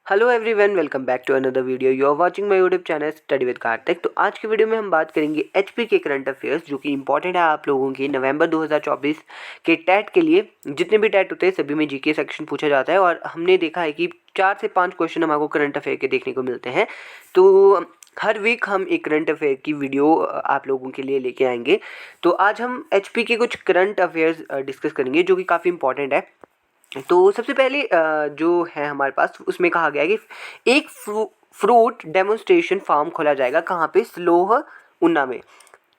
Hello everyone, welcome back to another video. You are watching my YouTube channel study with Kartik. तो आज की video में हम बात करेंगे एचपी के करंट अफेयर्स, जो कि इंपॉर्टेंट है आप लोगों की नवंबर 2024 के टेट के लिए। जितने भी टेट होते हैं सभी में जीके सेक्शन पूछा जाता है और हमने देखा है कि 4 से 5 क्वेश्चन हमको करंट अफेयर के देखने को मिलते हैं। तो हर वीक हम एक करंट अफेयर की वीडियो आप लोगों के लिए लेके आएंगे। तो आज हम एचपी के कुछ करंट अफेयर्स डिस्कस करेंगे जो कि काफ़ी इंपॉर्टेंट है। तो सबसे पहले जो है हमारे पास उसमें कहा गया है कि एक फ्रूट डेमोन्स्ट्रेशन फार्म खोला जाएगा कहाँ पे, स्लोह ऊना में।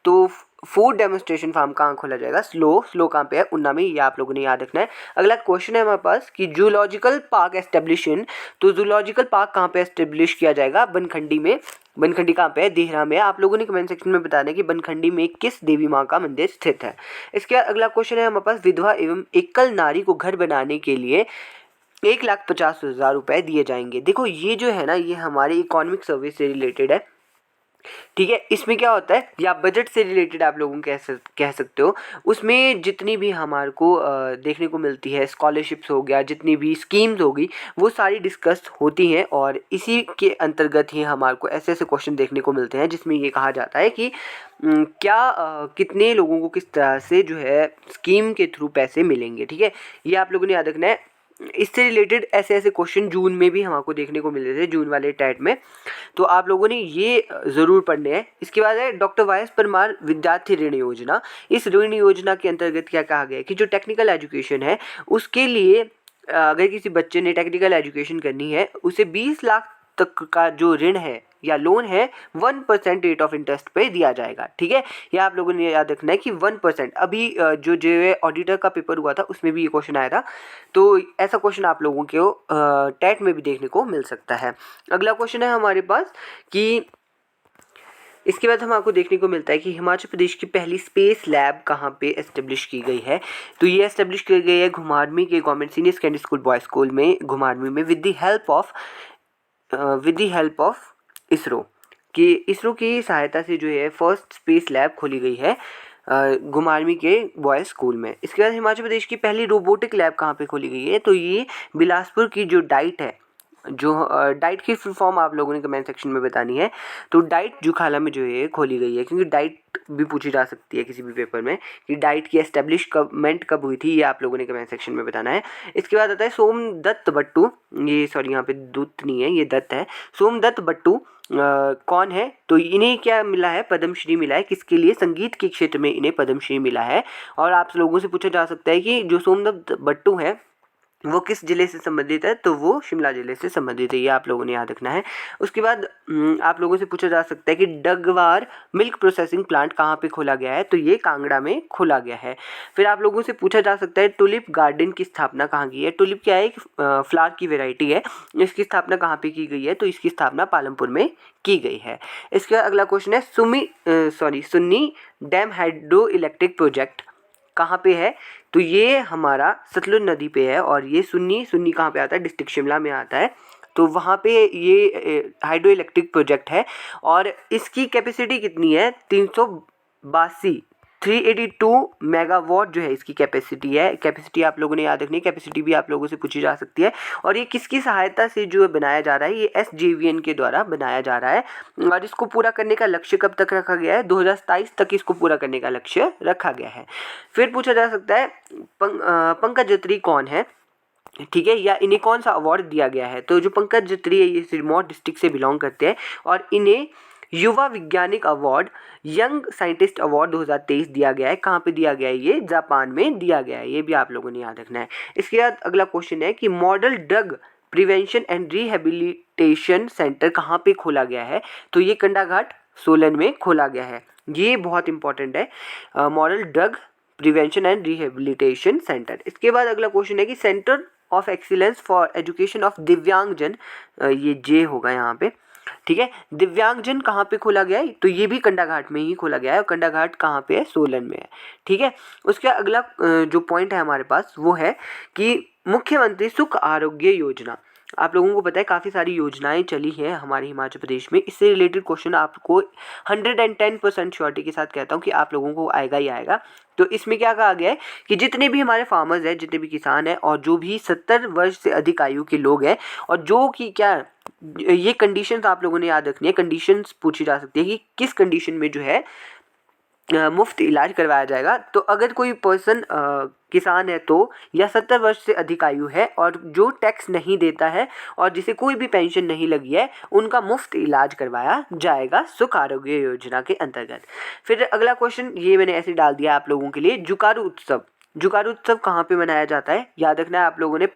तो फूड डेमोन्स्ट्रेशन फार्म कहाँ खोला जाएगा, स्लो कहाँ पे है, ऊना में। ये आप लोगों ने याद रखना है। अगला क्वेश्चन है हमारे पास कि जूलॉजिकल पार्क एस्टेब्लिशन, तो जूलॉजिकल पार्क कहाँ पे एस्टेब्लिश किया जाएगा, बनखंडी में। बनखंडी कहाँ पे है, देहरा में। आप लोगों ने कमेंट सेक्शन में बताना है कि बनखंडी में किस देवी माँ का मंदिर स्थित है। इसके बाद अगला क्वेश्चन है हमारे पास, विधवा एवं एकल नारी को घर बनाने के लिए 1,50,000 रुपए दिए जाएंगे। देखो ये जो है ना, ये हमारे इकोनॉमिक सर्विस से रिलेटेड है। ठीक है, इसमें क्या होता है, या बजट से रिलेटेड आप लोगों कह सकते हो। उसमें जितनी भी हमारे को देखने को मिलती है, स्कॉलरशिप्स हो गया, जितनी भी स्कीम्स होगी, वो सारी डिस्कस होती हैं और इसी के अंतर्गत ही हमारे को ऐसे ऐसे क्वेश्चन देखने को मिलते हैं जिसमें ये कहा जाता है कि कितने लोगों को किस तरह से जो है स्कीम के थ्रू पैसे मिलेंगे। ठीक है, ये आप लोगों ने याद रखना है। इससे रिलेटेड ऐसे ऐसे क्वेश्चन जून में भी हमको देखने को मिले थे, जून वाले टेट में। तो आप लोगों ने ये ज़रूर पढ़ने हैं। इसके बाद है डॉक्टर वाई एस परमार विद्यार्थी ऋण योजना। इस ऋण योजना के अंतर्गत क्या कहा गया है कि जो टेक्निकल एजुकेशन है उसके लिए अगर किसी बच्चे ने टेक्निकल एजुकेशन करनी है, उसे 20 लाख तक का जो ऋण है या लोन है 1% रेट ऑफ इंटरेस्ट पे दिया जाएगा। ठीक है, ये आप लोगों ने याद रखना है कि 1%। अभी जो जे ऑडिटर का पेपर हुआ था उसमें भी ये क्वेश्चन आया था। तो ऐसा क्वेश्चन आप लोगों को टेट में भी देखने को मिल सकता है। अगला क्वेश्चन है हमारे पास कि इसके बाद हम आपको देखने को मिलता है कि हिमाचल प्रदेश की पहली स्पेस लैब कहाँ पे एस्टेब्लिश की गई है। तो ये एस्टेब्लिश की गई है घुमारवीं के government senior secondary school boys school में, घुमारवीं में, with the help of ISRO. कि इसरो की सहायता से जो है फर्स्ट स्पेस लैब खोली गई है घुमारवीं के बॉयज़ स्कूल में। इसके बाद हिमाचल प्रदेश की पहली रोबोटिक लैब कहाँ पे खोली गई है, तो ये बिलासपुर की जो डाइट है, जो डाइट की फुल फॉर्म आप लोगों ने कमेंट सेक्शन में बतानी है। तो डाइट जुखाला में जो है खोली गई है, क्योंकि डाइट भी पूछी जा सकती है किसी भी पेपर में कि डाइट की एस्टेब्लिशमेंट कब हुई थी, ये आप लोगों ने कमेंट सेक्शन में बताना है। इसके बाद आता है सोमदत्त बट्टू। ये सॉरी, यहाँ पे दुत्त नहीं है, ये दत्त है। सोमदत्त बट्टू कौन है, तो इन्हें क्या मिला है, पद्मश्री मिला है। किसके लिए, संगीत के क्षेत्र में इन्हें पद्मश्री मिला है। और आप लोगों से पूछा जा सकता है कि जो सोमदत्त बट्टू है वो किस जिले से संबंधित है, तो वो शिमला जिले से संबंधित है। ये आप लोगों ने याद रखना है। उसके बाद आप लोगों से पूछा जा सकता है कि डगवार मिल्क प्रोसेसिंग प्लांट कहाँ पे खोला गया है, तो ये कांगड़ा में खोला गया है। फिर आप लोगों से पूछा जा सकता है टुलिप गार्डन की स्थापना कहाँ की है। टुलिप क्या है, एक फ्लावर की वेराइटी है। इसकी स्थापना कहाँ पे की गई है, तो इसकी स्थापना पालमपुर में की गई है। इसके बाद अगला क्वेश्चन है Sunni dam hydro electric project कहाँ पे है, तो ये हमारा सतलुज नदी पे है। और ये सुन्नी कहाँ पे आता है, डिस्ट्रिक्ट शिमला में आता है। तो वहाँ पे ये हाइड्रो इलेक्ट्रिक प्रोजेक्ट है और इसकी कैपेसिटी कितनी है, 382 मेगावाट जो है इसकी कैपेसिटी है। कैपेसिटी आप लोगों ने याद रखनी है, कैपेसिटी भी आप लोगों से पूछी जा सकती है। और ये किसकी सहायता से जो बनाया जा रहा है, ये SJVN के द्वारा बनाया जा रहा है। और इसको पूरा करने का लक्ष्य कब तक रखा गया है, 2027 तक इसको पूरा करने का लक्ष्य रखा गया है। फिर पूछा जा सकता है पंकज जत्री कौन है, ठीक है, या इन्हें कौन सा अवार्ड दिया गया है। तो जो पंकज जत्री है ये सिरमौर डिस्ट्रिक्ट से बिलोंग करते हैं और इन्हें युवा वैज्ञानिक अवार्ड, यंग साइंटिस्ट अवार्ड 2023 दिया गया है। कहाँ पे दिया गया है, ये जापान में दिया गया है। ये भी आप लोगों ने याद रखना है। इसके बाद अगला क्वेश्चन है कि model drug prevention and rehabilitation centre कहाँ पे खोला गया है, तो ये कंडाघाट सोलन में खोला गया है। ये बहुत इंपॉर्टेंट है, model drug prevention and rehabilitation centre. इसके बाद अगला क्वेश्चन है कि centre of excellence for education of दिव्यांगजन, ये जे होगा यहाँ पे। ठीक है, दिव्यांगजन कहाँ पे खोला गया है, तो ये भी कंडाघाट में ही खोला गया है। और कंडाघाट कहाँ पे है, सोलन में है। ठीक है, उसके अगला जो पॉइंट है हमारे पास वो है कि मुख्यमंत्री सुख आरोग्य योजना। आप लोगों को पता है काफ़ी सारी योजनाएं चली हैं हमारे हिमाचल प्रदेश में। इससे रिलेटेड क्वेश्चन आपको 110% श्योरिटी के साथ कहता हूँ कि आप लोगों को आएगा ही आएगा। तो इसमें क्या कहा गया है कि जितने भी हमारे फार्मर्स हैं, जितने भी किसान हैं और जो भी 70 वर्ष से अधिक आयु के लोग हैं और जो कि क्या, ये कंडीशंस आप लोगों ने याद रखनी है। कंडीशंस पूछी जा सकती है कि किस कंडीशन में जो है मुफ्त इलाज करवाया जाएगा। तो अगर कोई पर्सन किसान है तो, या 70 वर्ष से अधिक आयु है और जो टैक्स नहीं देता है और जिसे कोई भी पेंशन नहीं लगी है, उनका मुफ्त इलाज करवाया जाएगा सुख आरोग्य योजना के अंतर्गत। फिर अगला क्वेश्चन ये मैंने ऐसे डाल दिया आप लोगों के लिए, जुकारू उत्सव। जुकारू उत्सव कहाँ पे मनाया जाता है? याद रखना है आप लोगों ने,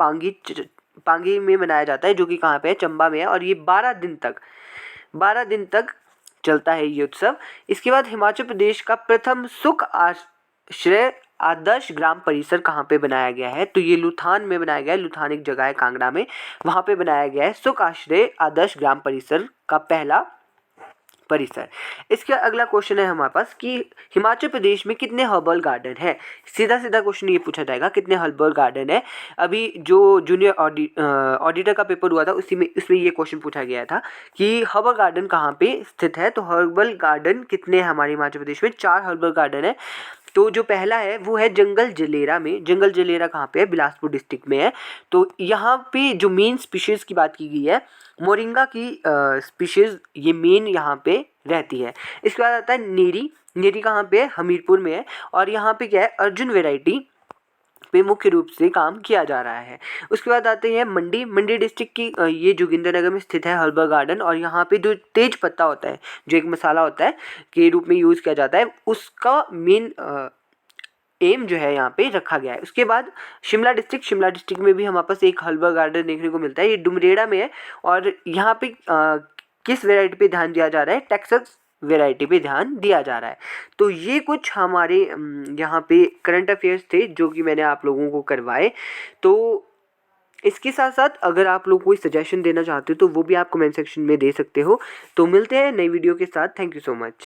पांगी में मनाया जाता है, जो कि कहाँ पे है, चंबा में है। और ये 12 दिन तक चलता है ये उत्सव। इसके बाद हिमाचल प्रदेश का प्रथम सुख आश्रय आदर्श ग्राम परिसर कहाँ पे बनाया गया है? तो ये लुथान में बनाया गया है। लुथान एक जगह है कांगड़ा में, वहाँ पे बनाया गया है सुख आश्रय आदर्श ग्राम परिसर का पहला परिसर। इसका अगला क्वेश्चन है हमारे पास कि हिमाचल प्रदेश में कितने हर्बल गार्डन है? सीधा सीधा क्वेश्चन ये पूछा जाएगा, कितने हर्बल गार्डन है? अभी जो जूनियर ऑडिटर का पेपर हुआ था उसमें ये क्वेश्चन पूछा गया था कि हर्बल गार्डन कहाँ पे स्थित है। तो हर्बल गार्डन कितने हैं हमारे हिमाचल प्रदेश में? 4 हर्बल गार्डन है। तो जो पहला है वो है जंगल जलेरा में। जंगल जलेरा कहाँ पे है? बिलासपुर डिस्ट्रिक्ट में है। तो यहाँ पे जो मेन स्पीशीज़ की बात की गई है, मोरिंगा की स्पीशीज़ ये मेन यहाँ पे रहती है। इसके बाद आता है नीरी। नीरी कहाँ पे है? हमीरपुर में है। और यहाँ पे क्या है, अर्जुन वेराइटी पे मुख्य रूप से काम किया जा रहा है। उसके बाद आते हैं मंडी। मंडी डिस्ट्रिक्ट की ये जोगिंद्रनगर में स्थित है हर्बल गार्डन। और यहाँ पे जो तेज पत्ता होता है, जो एक मसाला होता है के रूप में यूज़ किया जाता है, उसका मेन एम जो है यहाँ पे रखा गया है। उसके बाद शिमला डिस्ट्रिक्ट। शिमला डिस्ट्रिक्ट में भी हमारे पास एक हर्बल गार्डन देखने को मिलता है, ये डुमरेड़ा में है। और यहाँ पे किस वेराइटी पे ध्यान दिया जा रहा है? टेक्सास वेराइटी पे ध्यान दिया जा रहा है। तो ये कुछ हमारे यहाँ पे करंट अफेयर्स थे जो कि मैंने आप लोगों को करवाए। तो इसके साथ साथ अगर आप लोग कोई सजेशन देना चाहते हो तो वो भी आप कमेंट सेक्शन में दे सकते हो। तो मिलते हैं नई वीडियो के साथ। Thank you so much.